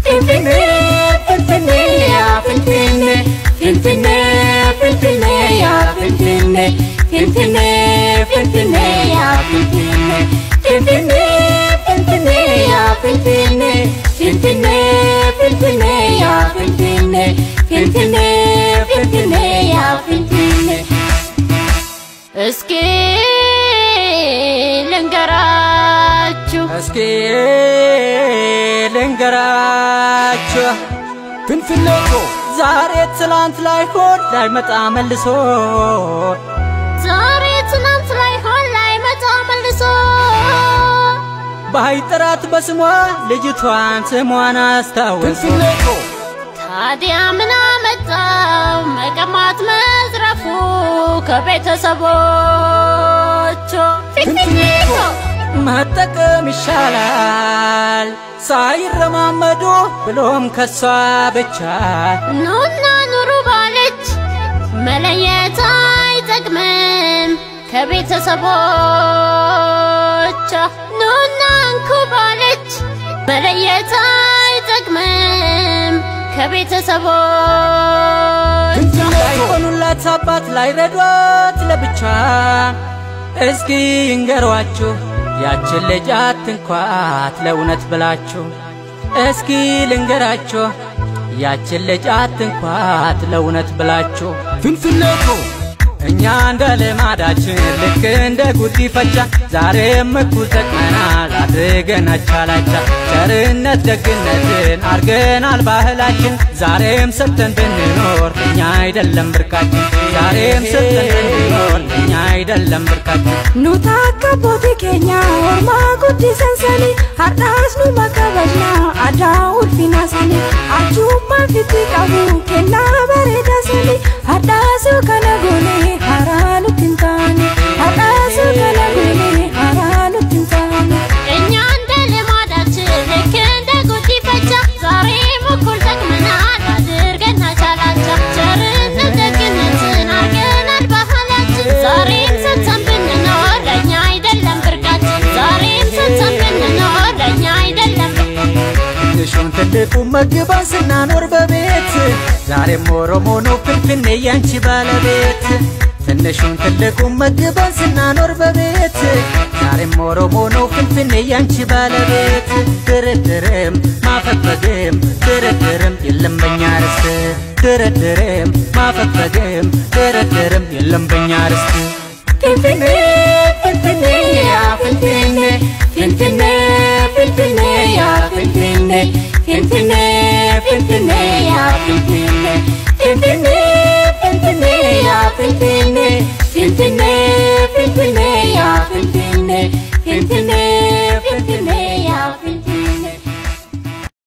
Finfinne, Finfinne, ya Finfinne, Finfinne, Finfinne, ya Finfinne, Finfinne, Finfinne, ya Finfinne, Finfinne, Finfinne, ya Finfinne, Finfinne, Finfinne, ya Finfinne, Finfinne, Finfinne, ya Finfinne. Eski ልንገራችሁ ፍንፍኔኮ ዛሬ ትላንት ላይ ሆድ ላይ መጣ መልሶ ዛሬ ትላንት ላይ ሆድ ላይ መጣ መልሶ ባይጠራት በስሟ ልጅቷን ስሟን አስታወሰ ፍንፍኔኮ ታዲያ ምን አመጣው መቀማት መዝረፉ ከቤተሰቦቹ ፍንፍኔኮ መጠቀም ይሻላል ሳይረማመዱ ብሎም ከሷ ብቻ ኑና ኑሩ ባለች መለየት አይጠቅምም ከቤተሰቦቿ ኑና እንኩ ባለች መለየት አይጠቅምም ከቤተሰቦቿ ላይሆኑላት አባት ላይረዷት ለብቻ እስኪ ይንገሯችሁ ያችን ልጅ አትንኳት ለእውነት ብላችሁ እስኪ ልንገራችሁ ያችን ልጅ አትንኳት ለእውነት ብላችሁ ፍንፍኔኮ እኛ እንደ ልማዳችን ልክ እንደ ጉዲፈቻ ዛሬም እኩል ተቀናል አድርገን አቻላቻ ቸርነት ደግነትን አርገናል ባህላችን ዛሬም ሰጥተን ብንኖር እኛ አይደለም ብርቃችን ዛሬም ሰጥተን ብንኖር እኛ አይደለም ብርቃችን ኑታ ከቦቲ ኬኛ ኦርማ ጉዲ ሰንሰኒ አዳስኑ መከበጅና አዳውል ፊናሰኒ አጁማ ፊቲ ቀቡ ኬና በሬዳሰኒ አዳሱ ከነጎኔ ሃራኑ ትንታኒ አዳሱ ከነጎኔ ሃራኑ ትንታኒ እኛ እንደ ልማዳችን ልክ እንደ ጉዲፈቻ ዛሬም እኩል ተቀናል አድርገን አቻላቻ ቸርነት ደግነትን አርገናል ባህላችን ዛሬም ሰጥተን ብንኖር ለእኛ አይደለም ብርቃችን ዛሬም ሰጥተን ብንኖር ለእኛ አይደለም ትንሹን ትልቁ መግባን ስናኖር በቤት ዛሬም ኦሮሞ ነው ፍንፍኔ ያንቺ ባለቤት ትንሹን ትልቁ መግባን ስናኖር በቤት ዛሬም ኦሮሞ ነው ፍንፍኔ ያንቺ ባለቤት ድርድርም ማፈግፈግም ድርድርም የለም በኛ ርስት ድርድርም ማፈግፈግም ድርድርም የለም በኛ ርስት ፍንፍኔ ፍንፍኔ ያ ፍንፍኔ ፍንፍኔ ፍንፍኔ ያ ፍንፍኔ ፍንፍኔ ፍንፍኔ ያ ፍንፍኔ ፍንፍኔ ፍንፍኔ ያ ፍንፍኔ ፍንፍኔ ፍንፍኔ ያ ፍንፍኔ ፍንፍኔ ፍንፍኔ ያ